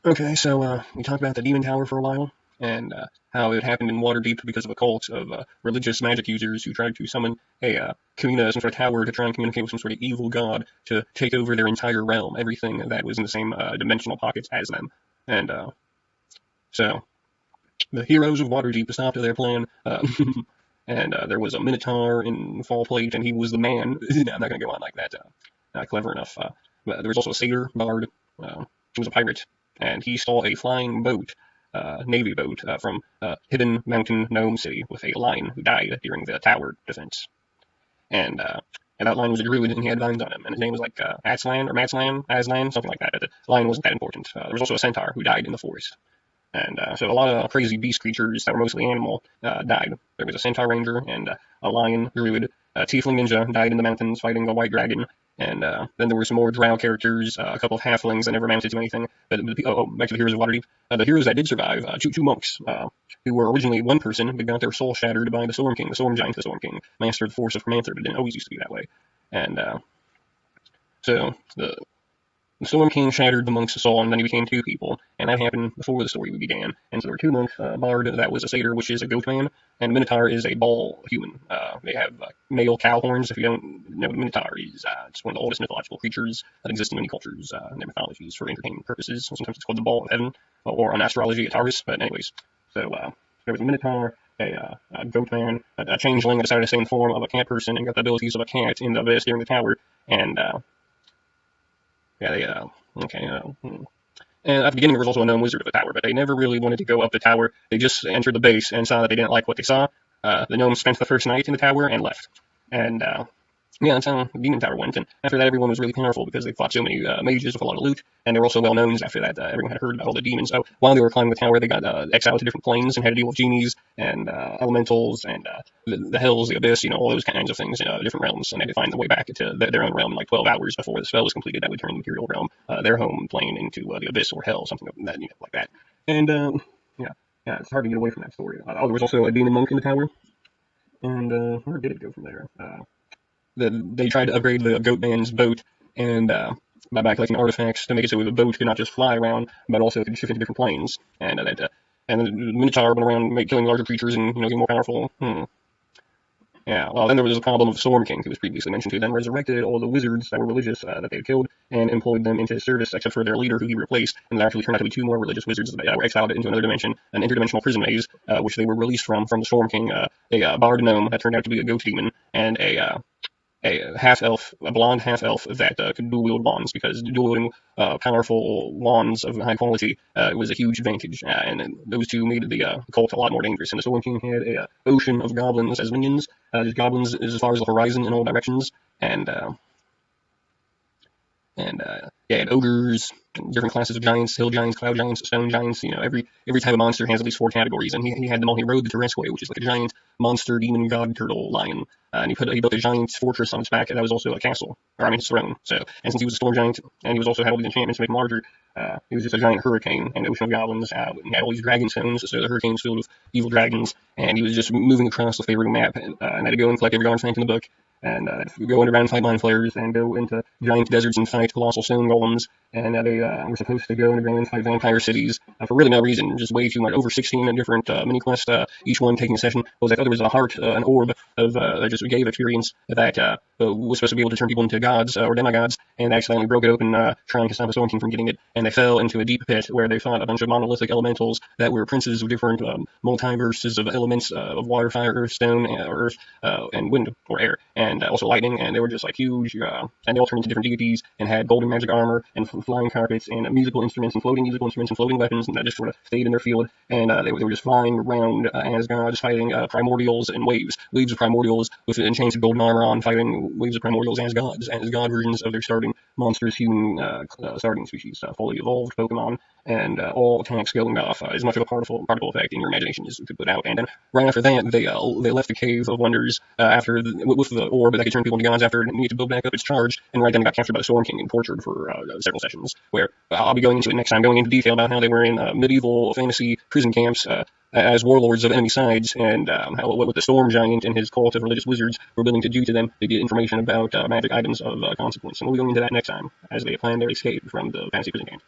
Okay, so we talked about the Demon Tower for a while, and how it happened in Waterdeep because of a cult of religious magic users who tried to summon some sort of tower to try and communicate with some sort of evil god to take over their entire realm, everything that was in the same dimensional pockets as them. And so the heroes of Waterdeep stopped their plan, and there was a Minotaur in Fall Plate, and he was the man. No, I'm not going to go on like that. Not clever enough. But there was also a satyr bard. He was a pirate, and he stole a flying boat, navy boat, from Hidden Mountain Gnome City with a lion who died during the tower defense. And that lion was a druid, and he had vines on him, and his name was like Aslan or Aslan, something like that. But the lion wasn't that important. There was also a centaur who died in the forest. And so a lot of crazy beast creatures that were mostly animal died. There was a centaur ranger and a lion druid. A tiefling ninja died in the mountains fighting a white dragon. And then there were some more drow characters, a couple of halflings that never amounted to anything. But back to the heroes of Waterdeep. The heroes that did survive, two monks, who were originally one person, but got their soul shattered by the Storm King, the Storm Giant, the Storm King, master of the force of Hermanther, but it didn't always used to be that way. And so the Storm King shattered the monk's soul, and then he became two people, and that happened before the story began. And so there were two monks, Bard, that was a satyr, which is a goat man, and Minotaur is a ball human. They have male cow horns. If you don't know, the Minotaur is it's one of the oldest mythological creatures that exist in many cultures and their mythologies for entertainment purposes. Sometimes it's called the Ball of Heaven, or on astrology, Taurus. But anyways, so there was a Minotaur, a goat man, a changeling that decided to stay in the form of a cat person and got the abilities of a cat in the abyss during the tower, and yeah, okay. And at the beginning, there was also a gnome wizard of the tower, but they never really wanted to go up the tower. They just entered the base and saw that they didn't like what they saw. The gnomes spent the first night in the tower and left. And yeah, that's how the Demon Tower went. And after that, everyone was really powerful because they fought so many mages with a lot of loot, and they were also well known after that. Everyone had heard about all the demons. So while they were climbing the tower, they got exiled to different planes and had to deal with genies and elementals and the hills, the abyss, all those kinds of things in different realms. And they had to find the way back to their own realm in like 12 hours before the spell was completed. That would turn the Imperial realm, their home plane, into the abyss or hell, something like that. And yeah, it's hard to get away from that story. There was also a demon monk in the tower. And where did it go from there? They tried to upgrade the goat man's boat, and by collecting artifacts to make it so the boat could not just fly around, but also could shift into different planes. And the Minotaur went around killing larger creatures and getting more powerful. Yeah, well, then there was the problem of Storm King, who was previously mentioned, who then resurrected all the wizards that were religious that they had killed and employed them into his service, except for their leader, who he replaced, and there actually turned out to be two more religious wizards that were exiled into another dimension, an interdimensional prison maze, which they were released from the Storm King, a bard gnome that turned out to be a goat demon, and a half-elf, a blonde half-elf that could dual-wield wands, because dual-wielding powerful wands of high quality was a huge advantage, and those two made the cult a lot more dangerous. And the Storm King had a ocean of goblins as minions, just goblins as far as the horizon in all directions, and yeah, and ogres, different classes of giants, hill giants, cloud giants, stone giants. Every type of monster has at least four categories, and he had them all. He rode the Terresque, which is like a giant monster demon god turtle lion, and he built a giant fortress on its back, and that was also a castle, or I mean his throne. So, and since he was a storm giant, and he was also had all these enchantments to make him larger, he was just a giant hurricane, and ocean of goblins. He had all these dragon stones, so the hurricane's filled with evil dragons, and he was just moving across the favorite map, and had to go and collect every artifact in the book, and go underground, fight mind flayers, and go into giant deserts and fight colossal stone golems. And they were supposed to go underground and fight vampire cities for really no reason, just way too much. Over 16 different mini quests, each one taking a session. There was a heart, an orb of that just gave experience that was supposed to be able to turn people into gods or demigods, and they accidentally broke it open trying to stop the Storm King from getting it, and they fell into a deep pit where they fought a bunch of monolithic elementals that were princes of different multiverses of elements of water, fire, earth, stone, earth, and wind or air, and also lightning, and they were just like huge, and they all turned into different deities and had golden magic armor and flying carpets and musical instruments and floating musical instruments and floating weapons, and that just sort of stayed in their field, and they were just flying around as gods, fighting primordials and waves of primordials with enchanted golden armor on, fighting waves of primordials as gods, as god versions of their starting monstrous human starting species, fully evolved Pokemon, and all attacks going off as much of a particle effect in your imagination as you could put out. And then right after that, they left the Cave of Wonders with the orb that could turn people into gods after it needed to build back up its charge, and right then got captured by the Storm King and tortured for several sessions, where I'll be going into it next time, going into detail about how they were in medieval fantasy prison camps as warlords of enemy sides, and what the Storm Giant and his cult of religious wizards were willing to do to them to get information about magic items of consequence. And we'll be going into that next time, as they plan their escape from the fantasy prison camp.